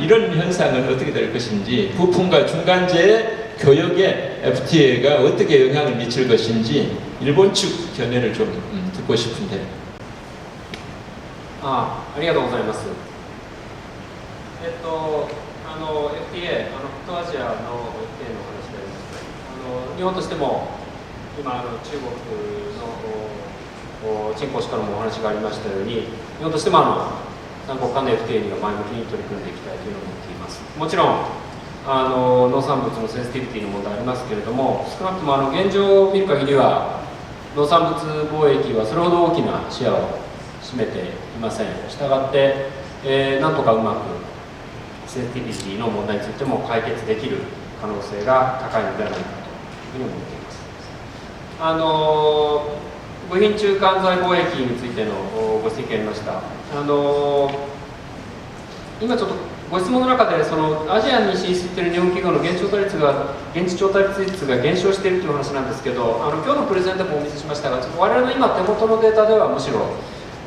이런 현상은 어떻게 될 것인지, 부품과 중간재의 교역에 FTA가 어떻게 영향을 미칠 것인지 일본 측 견해를 좀 듣고 싶은데. ありがとうございます。FTA、北東アジアの FTA の話であります。日本としても今中国の陳光氏からもお話がありましたように、日本としても三国間の FTA には前向きに取り組んでいきたいというのを思っています。もちろん農産物のセンシティビティの問題ありますけれども、少なくとも現状を見る限りは農産物貿易はそれほど大きなシェアを占めていません。したがって、なんとかうまくセンシティビティの問題についても解決できる可能性が高いのではないかというふうに思っています。部品中間材貿易についてのご指摘がありました。今ちょっとご質問の中でアジアに進出している日本企業の現地調達率が減少しているという話なんですけど、今日のプレゼンでもお見せしましたが、ちょっと我々の今手元のデータではむしろ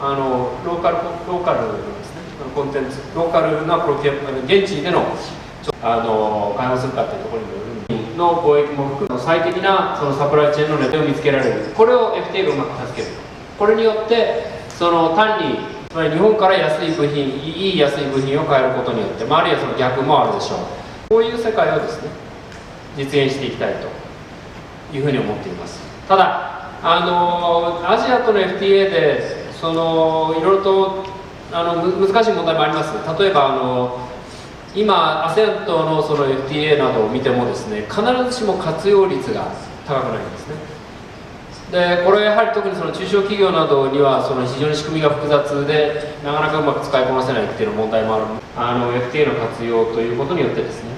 ローカルですね、コンテンツ、ローカルなプロキュア、現地での開放するかというところによるの貿易も含む最適なサプライチェーンのネタを見つけられる、これを FTA がうまく助ける。これによって単につまり日本から安い部品、いい安い部品を買えることによって、あるいは逆もあるでしょう。こういう世界をですね、実現していきたいというふうに思っています。ただアジアとの FTA でいろいろと難しい問題もあります。例えば今 ASEAN とのFTA などを見てもですね、必ずしも活用率が高くないんですね。でこれはやはり特に中小企業などには非常に仕組みが複雑でなかなかうまく使いこなせないっていう問題もある。FTA の活用ということによってですね、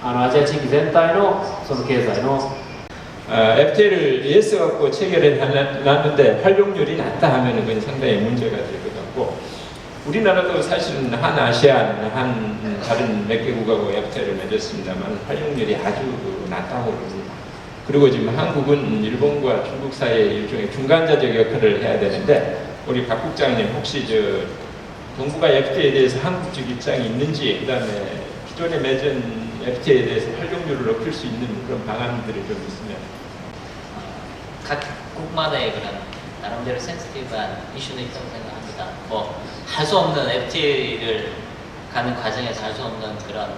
アジア地域全体の経済のFTA를 ES갖고 체결해 놨는데 활용률이 낮다 하면 그건 상당히 문제가 될 것 같고, 우리나라도 사실은 한 아시안, 한 다른 몇 개국하고 FTA를 맺었습니다만 활용률이 아주 낮다고 그럽니다. 그리고 지금 한국은 일본과 중국 사이에 일종의 중간자적 역할을 해야 되는데, 우리 박 국장님 혹시 동북아 FTA에 대해서 한국 측 입장이 있는지, 그 다음에 기존에 맺은 FTA에 대해서 활용률을 높일 수 있는 그런 방안들이 좀 있으면. 각국만의 그런 나름대로 센시티브한 이슈는 있다고 생각합니다. 할 수 없는 FTA를 가는 과정에서 할 수 없는 그런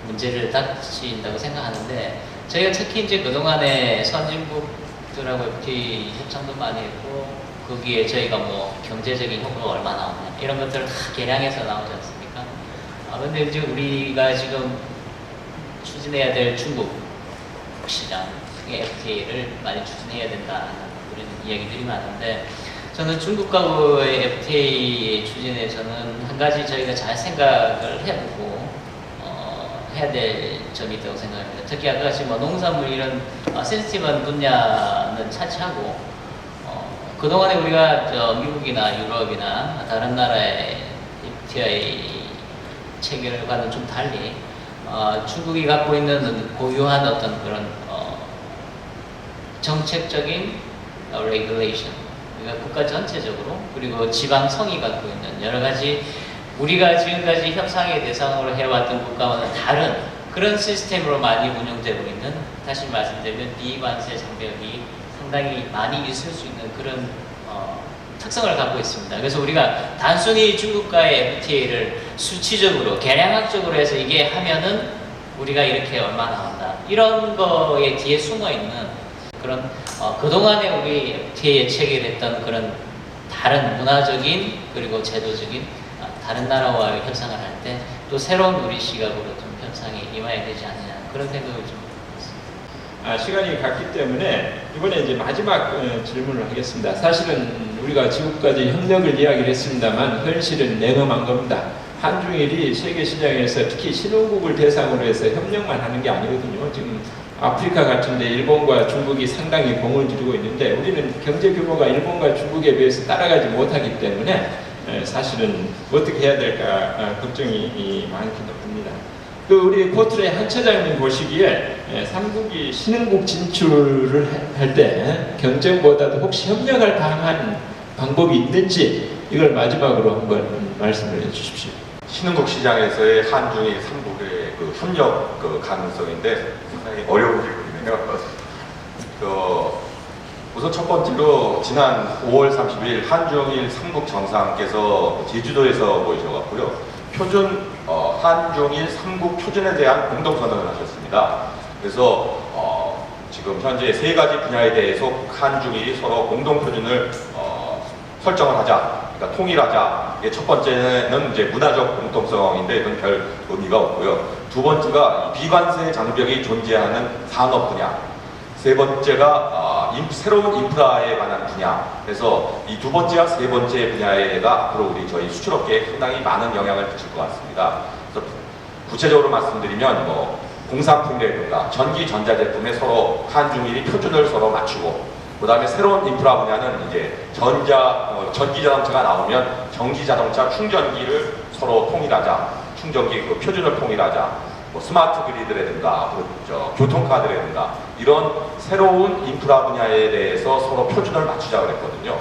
문제를 닥친다고 생각하는데, 저희가 특히 이제 그동안에 선진국들하고 FTA 협상도 많이 했고, 거기에 저희가 경제적인 효과가 얼마 나오냐 이런 것들을 다 계량해서 나오지 않습니까? 근데 이제 우리가 지금 추진해야 될 중국 시장 FTA를 많이 추진해야 된다는 그런 이야기들이 많은데, 저는 중국과의 FTA 추진에서는 한 가지 저희가 잘 생각을 해보고 해야 될 점이 있다고 생각합니다. 특히 아까 지금 농산물 이런 센시티브한 분야는 차치하고 그동안에 우리가 미국이나 유럽이나 다른 나라의 FTA 체결과는 좀 달리 중국이 갖고 있는 고유한 어떤 그런 정책적인 레귤레이션, 그러니까 국가 전체적으로, 그리고 지방성이 갖고 있는 여러 가지 우리가 지금까지 협상의 대상으로 해왔던 국가와는 다른 그런 시스템으로 많이 운영되고 있는, 다시 말씀드리면 비관세 장벽이 상당히 많이 있을 수 있는 그런 특성을 갖고 있습니다. 그래서 우리가 단순히 중국과의 FTA를 수치적으로 계량학적으로 해서 이게 하면은 우리가 이렇게 얼마 나온다 이런 거에 뒤에 숨어 있는 그런 그동안에 우리 FTA에 체결했던 그런 다른 문화적인 그리고 제도적인 다른 나라와 협상을 할 때 또 새로운 우리 시각으로 좀 협상에 임해야 되지 않느냐 그런 생각을 좀 했습니다. 시간이 갔기 때문에 이번에 이제 마지막 질문을 하겠습니다. 사실은 우리가 지금까지 협력을 이야기를 했습니다만 현실은 냉엄한 겁니다. 한중일이 세계 시장에서 특히 신흥국을 대상으로 해서 협력만 하는 게 아니거든요. 지금 아프리카 같은데 일본과 중국이 상당히 공을 들이고 있는데, 우리는 경제 규모가 일본과 중국에 비해서 따라가지 못하기 때문에 사실은 어떻게 해야 될까 걱정이 많기도 합니다. 우리 코트레 한 차장님 보시기에 삼국이 신흥국 진출을 할 때 경쟁보다도 혹시 협력을 강한 방법이 있는지, 이걸 마지막으로 한번 말씀을 해주십시오. 신흥국 시장에서의 한중일 삼국의 그 협력 그 가능성인데 상당히 어려운 질문이네요. 우선 첫 번째로 지난 5월 30일 한중일 삼국 정상께서 제주도에서 모이셔갖고요. 표준 한중일 삼국 표준에 대한 공동선언을 하셨습니다. 그래서 지금 현재 세 가지 분야에 대해서 한중일이 서로 공동표준을 설정을 하자. 그러니까 통일하자. 이게 첫 번째는 이제 문화적 공통성인데 이건 별 의미가 없고요. 두 번째가 비관세 장벽이 존재하는 산업 분야. 세 번째가 새로운 인프라에 관한 분야. 그래서 이 두 번째와 세 번째 분야에가 앞으로 저희 수출업계에 상당히 많은 영향을 끼칠 것 같습니다. 그래서 구체적으로 말씀드리면 공산품이라든가 전기 전자제품에 서로 한중일이 표준을 서로 맞추고, 그 다음에 새로운 인프라 분야는 이제 전기 자동차가 나오면 전기 자동차 충전기를 서로 통일하자, 충전기 그 표준을 통일하자, 스마트 그리드라든가 교통카드라든가 이런 새로운 인프라 분야에 대해서 서로 표준을 맞추자 그랬거든요.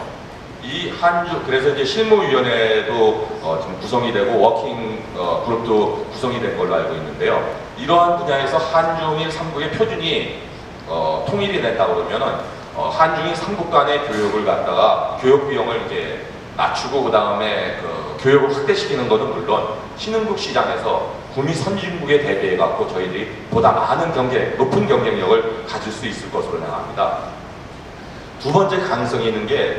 그래서 이제 실무위원회도 지금 구성이 되고 워킹 그룹도 구성이 된 걸로 알고 있는데요. 이러한 분야에서 한중일 삼국의 표준이 통일이 된다 그러면은 한중일 삼국 간의 교육을 갖다가 교육 비용을 이제 낮추고 그 다음에 교육을 확대시키는 것은 물론 신흥국 시장에서 구미 선진국에 대비해 갖고 저희들이 보다 많은 높은 경쟁력을 가질 수 있을 것으로 생각합니다. 두 번째 가능성이 있는 게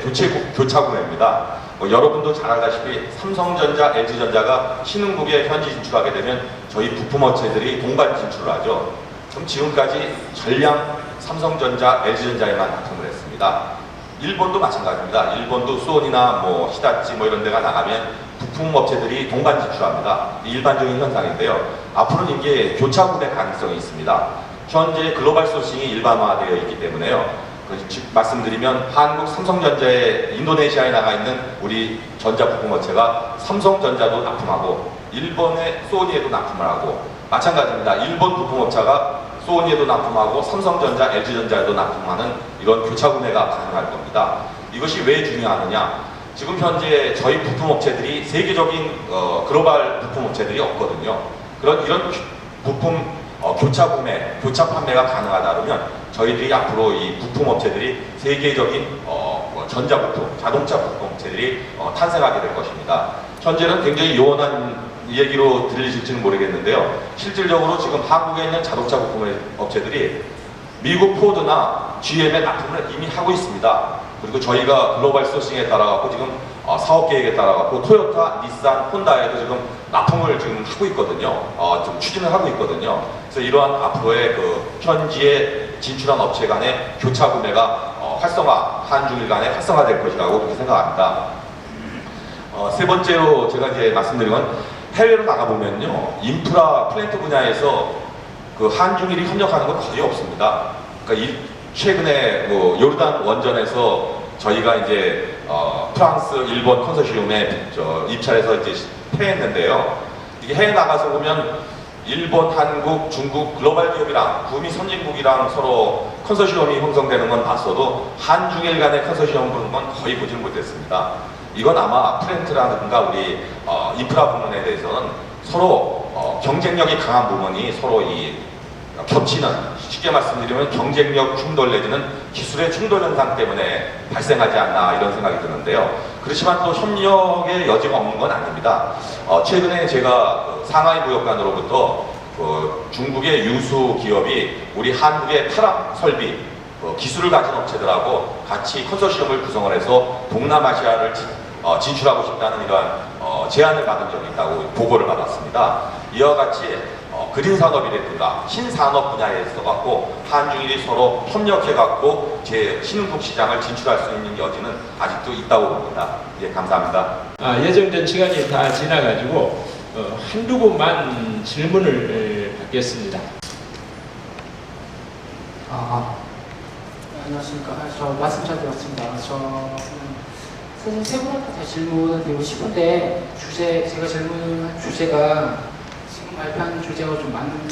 교차 구매입니다. 여러분도 잘 알다시피 삼성전자, LG전자가 신흥국에 현지 진출하게 되면 저희 부품업체들이 동반 진출을 하죠. 그럼 지금까지 전량 삼성전자, LG전자에만 납품을 했습니다. 일본도 마찬가지입니다. 일본도 수온이나 히다치 이런 데가 나가면 부품업체들이 동반 진출합니다. 일반적인 현상인데요. 앞으로는 이게 교차 구매 가능성이 있습니다. 현재 글로벌 소싱이 일반화되어 있기 때문에요. 즉 말씀드리면 한국 삼성전자에 인도네시아에 나가 있는 우리 전자 부품업체가 삼성전자도 납품하고 일본의 소니에도 납품을 하고, 마찬가지입니다. 일본 부품업체가 소니에도 납품하고 삼성전자, LG전자에도 납품하는 이런 교차 구매가 가능할 겁니다. 이것이 왜 중요하느냐? 지금 현재 저희 부품업체들이 세계적인 글로벌 부품업체들이 없거든요. 이런 부품 교차 구매, 교차 판매가 가능하다 그러면 저희들이 앞으로 이 부품업체들이 세계적인 전자부품, 자동차 부품업체들이 탄생하게 될 것입니다. 현재는 굉장히 요원한 얘기로 들리실지는 모르겠는데요. 실질적으로 지금 한국에 있는 자동차 부품업체들이 미국 포드나 GM에 납품을 이미 하고 있습니다. 그리고 저희가 글로벌 소싱에 따라갖고 지금 사업 계획에 따라갖고 토요타, 닛산, 혼다에도 지금 납품을 지금 하고 있거든요. 좀 추진을 하고 있거든요. 그래서 이러한 앞으로의 현지에 진출한 업체 간의 교차 구매가 한중일 간에 활성화될 것이라고 그렇게 생각합니다. 세 번째로 제가 이제 말씀드린 건 해외로 나가보면요. 인프라 플랜트 분야에서 한중일이 협력하는 건 거의 없습니다. 그러니까 최근에 요르단 원전에서 저희가 이제 프랑스, 일본 컨소시엄에 입찰해서 이제 패했는데요. 이게 해외 나가서 보면 일본, 한국, 중국 글로벌 기업이랑 구미 선진국이랑 서로 컨소시엄이 형성되는 건 봤어도 한중일 간의 컨소시엄 보는 건 거의 보질 못했습니다. 이건 아마 플랜트라든가 우리 인프라 부문에 대해서는 서로 경쟁력이 강한 부문이 서로 겹치는, 쉽게 말씀드리면 경쟁력 충돌 내지는 기술의 충돌 현상 때문에 발생하지 않나 이런 생각이 드는데요. 그렇지만 또 협력의 여지가 없는 건 아닙니다. 최근에 제가 상하이 무역관으로부터 중국의 유수 기업이 우리 한국의 타락 설비 기술을 가진 업체들하고 같이 컨소시엄을 구성을 해서 동남아시아를 진출하고 싶다는 이러한 제안을 받은 적이 있다고 보고를 받았습니다. 이와 같이 그린 산업이라든가 신산업 분야에 있어갖고 한중일이 서로 협력해갖고 신흥국 시장을 진출할 수 있는 여지는 아직도 있다고 봅니다. 예, 감사합니다. 예정된 시간이 다 지나가지고 한두 분만 질문을 받겠습니다. 안녕하십니까. 저 말씀 잘 들었습니다. 사실 세 분한테 다 질문을 드리고 싶은데 제가 질문한 주제가 지금 발표하는 주제와 좀 맞는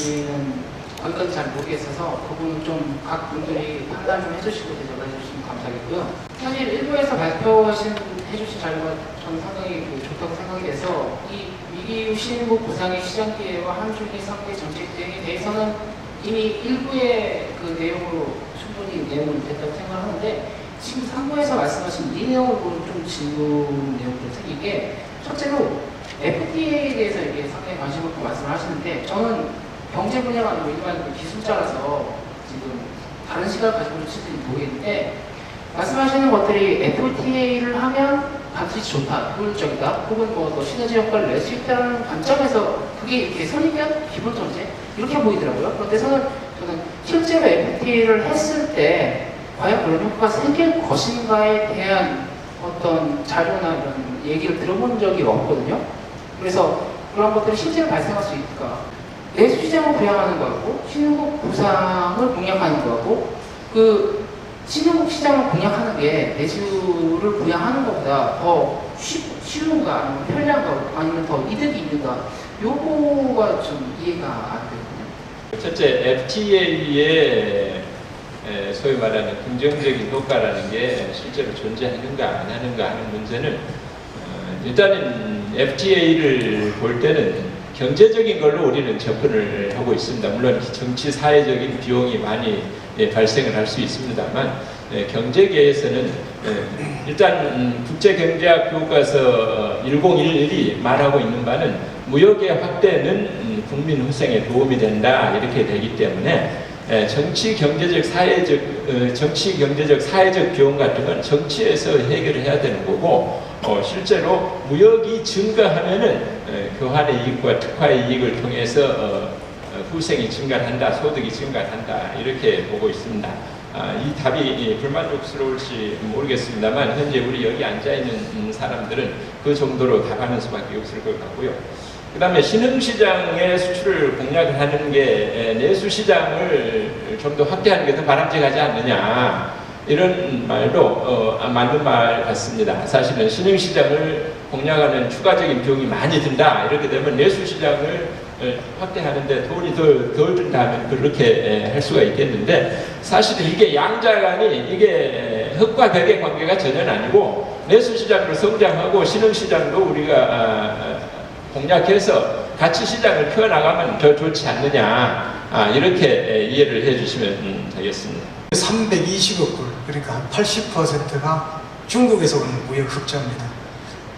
거기까지 잘 모르겠어서 그 부분 좀 각 분들이 판단 좀 해주시고 대답해 주시면 감사하겠고요. 사실 일부에서 해주신 자료가 저는 상당히 좋다고 생각이 돼서 이 위기 신인국 부상의 시장 기회와 한중일 상부의 정책 대응에 대해서는 이미 일부의 그 내용으로 충분히 내용을 됐다고 생각하는데 지금 3부에서 말씀하신 이 내용을 보면 좀 질문 내용도 생긴 게 첫째로 FTA에 대해서 이게 상당히 관심 갖고 말씀을 하시는데 저는 경제 분야가 아니고 일반 기술자라서 지금 다른 시각을 가지고 있을지 모르겠는데 말씀하시는 것들이 FTA를 하면 반드시 좋다, 효율적이다, 혹은 뭐 시너지 효과를 낼 수 있다는 관점에서 그게 개선이면 기본 전제 이렇게 보이더라고요. 그런데 저는 실제로 FTA를 했을 때 과연 그런 효과가 생길 것인가에 대한 어떤 자료나 이런 얘기를 들어본 적이 없거든요. 그래서 그런 것들이 실제로 발생할 수 있을까? 내수 시장을 부양하는 거하고 신흥국 부상을 공략하는 거하고 그 신흥국 시장을 공략하는 게 내수를 부양하는 것보다 더 쉬운가 아니면 편리한가 아니면 더 이득이 있는가 요거가 좀 이해가 안 되거든요. 첫째, FTA의 소위 말하는 긍정적인 효과라는 게 실제로 존재하는가 안 하는가 하는 문제는 일단은 FTA를 볼 때는 경제적인 걸로 우리는 접근을 하고 있습니다. 물론 정치 사회적인 비용이 많이 발생을 할 수 있습니다만 경제계에서는 일단 국제경제학 교과서 1011이 말하고 있는 바는 무역의 확대는 국민 후생에 도움이 된다 이렇게 되기 때문에 정치 경제적 사회적 비용 같은 건 정치에서 해결을 해야 되는 거고 실제로 무역이 증가하면은 교환의 이익과 특화의 이익을 통해서 후생이 증가한다, 소득이 증가한다 이렇게 보고 있습니다. 이 답이 불만족스러울지 모르겠습니다만 현재 우리 여기 앉아 있는 사람들은 그 정도로 답하는 수밖에 없을 것 같고요. 그 다음에 신흥시장의 수출을 공략을 하는 게 내수시장을 좀 더 확대하는 게 더 바람직하지 않느냐 이런 말도 맞는 말 같습니다. 사실은 신흥시장을 공략하는 추가적인 비용이 많이 든다 이렇게 되면 내수시장을 확대하는데 돈이 덜 든다면 그렇게 할 수가 있겠는데 사실은 이게 양자간이 이게 흑과 백의 관계가 전혀 아니고 내수시장으로 성장하고 신흥시장도 우리가 공략해서 같이 시장을 펴나가면 더 좋지 않느냐 이렇게 이해를 해주시면 되겠습니다. 320억 불, 그러니까 한 80%가 중국에서 오는 무역 흑자입니다.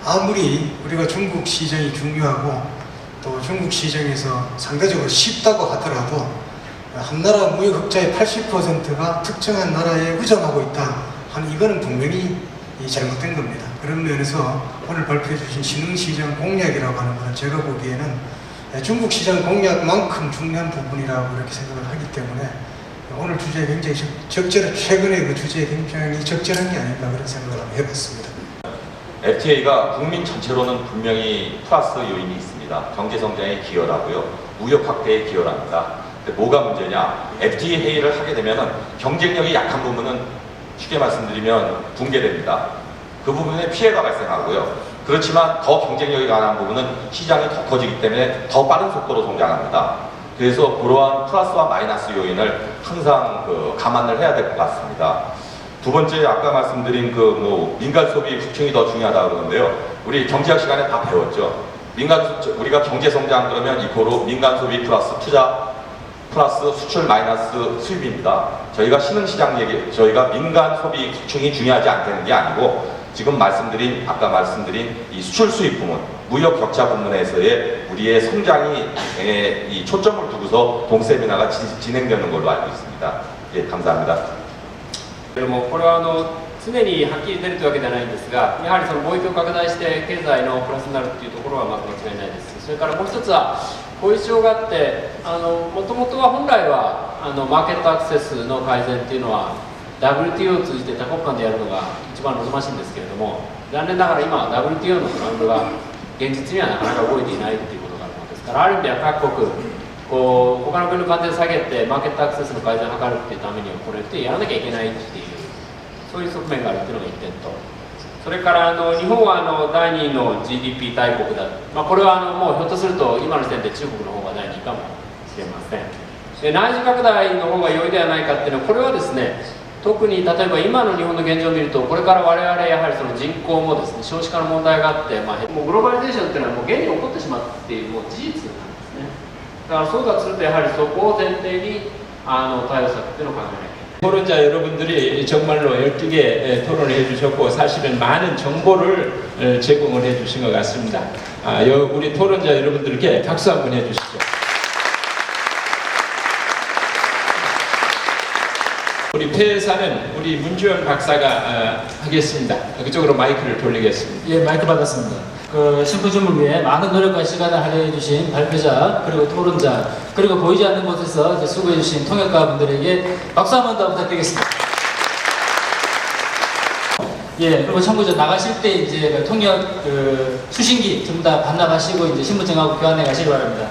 아무리 우리가 중국 시장이 중요하고 또 중국 시장에서 상대적으로 쉽다고 하더라도 한 나라 무역 흑자의 80%가 특정한 나라에 의존하고 있다 하는 이거는 분명히 잘못된 겁니다. 그런 면에서 오늘 발표해 주신 신흥시장 공략이라고 하는 것은 제가 보기에는 중국 시장 공략만큼 중요한 부분이라고 이렇게 생각을 하기 때문에 오늘 주제에 굉장히 최근에 그 주제에 굉장히 적절한 게 아닌가 그런 생각을 한번 해봤습니다. FTA가 국민 전체로는 분명히 플러스 요인이 있습니다. 경제 성장에 기여를 하고요. 무역 확대에 기여를 합니다. 근데 뭐가 문제냐? FTA를 하게 되면 경쟁력이 약한 부분은 쉽게 말씀드리면 붕괴됩니다. 그 부분에 피해가 발생하고요. 그렇지만 더 경쟁력이 강한 부분은 시장이 더 커지기 때문에 더 빠른 속도로 성장합니다. 그래서 그러한 플러스와 마이너스 요인을 항상 감안을 해야 될 것 같습니다. 두 번째 아까 말씀드린 민간 소비 확충이 더 중요하다고 그러는데요. 우리 경제학 시간에 다 배웠죠. 우리가 경제 성장 그러면 이코로 민간 소비 플러스 투자 플러스 수출 마이너스 수입입니다. 저희가 신흥시장 저희가 민간 소비 확충이 중요하지 않다는 게 아니고 지금 아까 말씀드린 이 수출 수입 부문, 무역 격차 부문에서의 우리의 성장이 이 초점을 두고서 동세미나가 진행되는 걸로 알고 있습니다. 예, 감사합니다. これは常にはっきり出るというわけではないんですが、やはりその貿易を拡大して経済のプラスになるというところはまず間違いないです。それからもう一つはこういう事情があって、もともとは本来はマーケットアクセスの改善っていうのは WTO を通じて多国間でやるのが一番望ましいんですけれども、残念ながら今 WTO のグラウンドが現実にはなかなか動いていないということがあるものですから、ある意味では各国他の国の関税を下げてマーケットアクセスの改善を図るっていうためにはこれってやらなきゃいけないっていうそういう側面があるっていうのが1点と、それから日本は第2位の GDP 大国だ、これはもうひょっとすると今の時点で中国の方が第2位かもしれません。で内需拡大の方が良いではないかっていうのは、これはですね、特に例えば今の日本の現状を見ると、これから我々やはりその人口もですね、少子化の問題があって、もうグローバリゼーションっていうのはもう現に起こってしまっているもう事実なんですね。だからそうだとするとやはりそこを前提に対応策っていうのを考えなきゃいけない。 토론자 여러분들이 정말로 열띠게 토론을 해주셨고 사실은 많은 정보를 제공을 해주신 것 같습니다. 우리 토론자 여러분들께 박수 한번 해주시죠. 우리 폐사는 우리 문주현 박사가 하겠습니다. 그쪽으로 마이크를 돌리겠습니다. 예, 마이크 받았습니다. 그 심포지움을 위해 많은 노력과 시간을 할애해주신 발표자, 그리고 토론자, 그리고 보이지 않는 곳에서 이제 수고해주신 통역가 분들에게 박수 한 번 더 부탁드리겠습니다. 예, 그리고 참고로 나가실 때 이제 그 통역 수신기 전부 다 반납하시고 이제 신분증하고 교환해 가시기 바랍니다.